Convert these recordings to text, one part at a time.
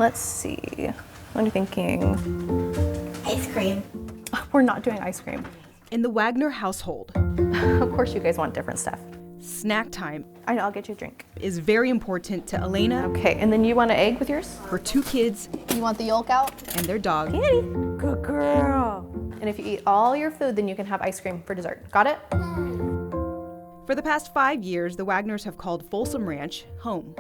Let's see. What are you thinking? Ice cream. We're not doing ice cream. In the Wagner household, Of course you guys want different stuff. snack time I know, I'll get you a drink. is very important to Elena, Okay, and then you want an egg with yours? her 2 kids, You want the yolk out? and their dog. Kitty. Good girl. And if you eat all your food, then you can have ice cream for dessert. Got it? For the past 5 years, the Wagners have called Folsom Ranch home.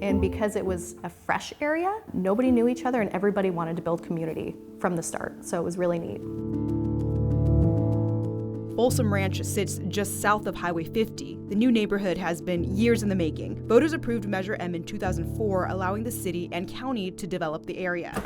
And because it was a fresh area, nobody knew each other and everybody wanted to build community from the start. So it was really neat. Folsom Ranch sits just south of Highway 50. The new neighborhood has been years in the making. Voters approved Measure M in 2004, allowing the city and county to develop the area.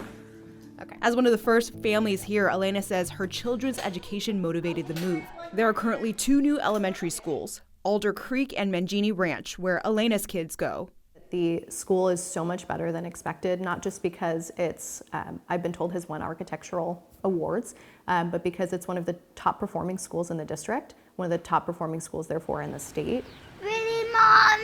Okay. As one of the first families here, Elena says her children's education motivated the move. There are currently 2 new elementary schools, Alder Creek and Mangini Ranch, where Elena's kids go. The school is so much better than expected, not just because it's, I've been told, has won architectural awards, but because it's one of the top performing schools in the district, one of the top performing schools, therefore, in the state. Really, Mom?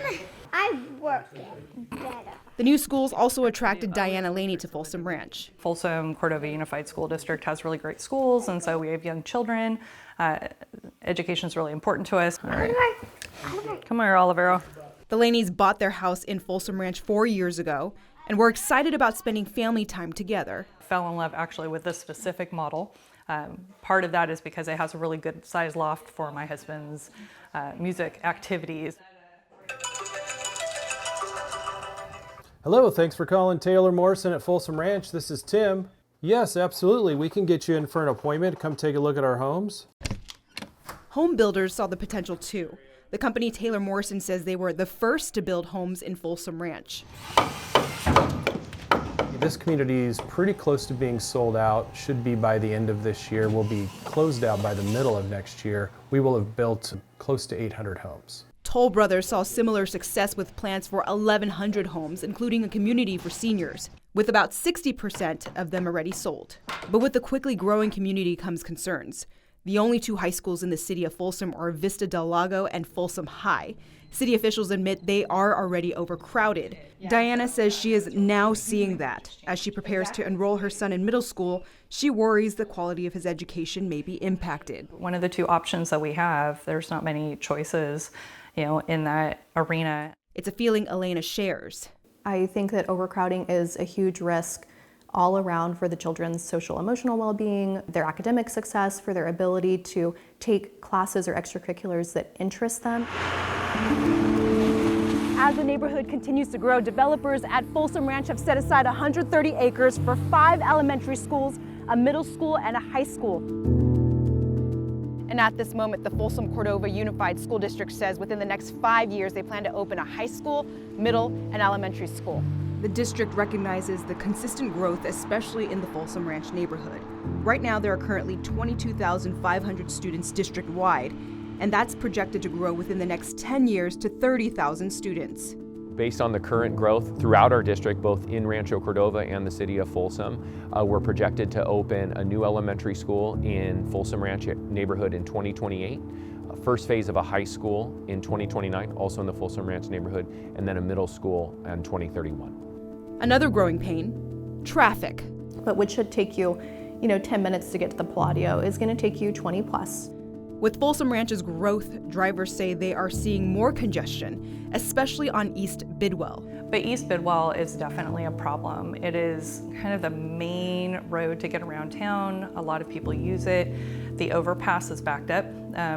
I worked it better. The new schools also attracted Diana Laney to Folsom Ranch. Folsom Cordova Unified School District has really great schools, and so we have young children. Education is really important to us. All right. Come here, Olivero. The Laneys bought their house in Folsom Ranch 4 years ago and were excited about spending family time together. Fell in love actually with this specific model. Part of that is because it has a really good size loft for my husband's music activities. Hello, thanks for calling Taylor Morrison at Folsom Ranch. This is Tim. Yes, absolutely. We can get you in for an appointment. Come take a look at our homes. Home builders saw the potential too. The company Taylor Morrison says they were the first to build homes in Folsom Ranch. This community is pretty close to being sold out. Should be by the end of this year. We'll be closed out by the middle of next year. We will have built close to 800 homes. Toll Brothers saw similar success with plans for 1,100 homes, including a community for seniors, with about 60% of them already sold. But with the quickly growing community comes concerns. The only 2 high schools in the city of Folsom are Vista del Lago and Folsom High. City officials admit they are already overcrowded. Diana says she is now seeing that. As she prepares to enroll her son in middle school, she worries the quality of his education may be impacted. One of the 2 options that we have, there's not many choices, in that arena. It's a feeling Elena shares. I think that overcrowding is a huge risk all around for the children's social emotional well-being, their academic success, for their ability to take classes or extracurriculars that interest them. As the neighborhood continues to grow, developers at Folsom Ranch have set aside 130 acres for 5 elementary schools, a middle school, and a high school. And at this moment, the Folsom Cordova Unified School District says within the next 5 years, they plan to open a high school, middle, and elementary school. The district recognizes the consistent growth, especially in the Folsom Ranch neighborhood. Right now, there are currently 22,500 students district-wide, and that's projected to grow within the next 10 years to 30,000 students. Based on the current growth throughout our district, both in Rancho Cordova and the city of Folsom, we're projected to open a new elementary school in Folsom Ranch neighborhood in 2028, a first phase of a high school in 2029, also in the Folsom Ranch neighborhood, and then a middle school in 2031. Another growing pain, traffic. But which should take you, 10 minutes to get to the Palladio is going to take you 20 plus. With Folsom Ranch's growth, drivers say they are seeing more congestion, especially on East Bidwell. But East Bidwell is definitely a problem. It is kind of the main road to get around town. A lot of people use it. The overpass is backed up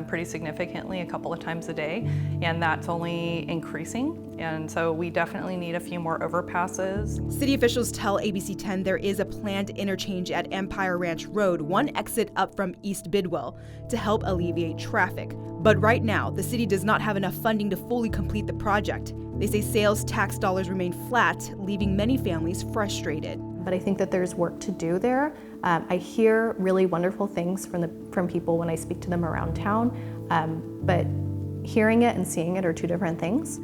pretty significantly a couple of times a day, and that's only increasing. And so we definitely need a few more overpasses. City officials tell ABC 10 there is a planned interchange at Empire Ranch Road, one exit up from East Bidwell, to help alleviate traffic. But right now, the city does not have enough funding to fully complete the project. They say sales tax dollars remain flat, leaving many families frustrated. But I think that there's work to do there. I hear really wonderful things from people when I speak to them around town, but hearing it and seeing it are 2 different things.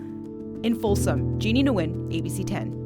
In Folsom, Jeannie Nguyen, ABC 10.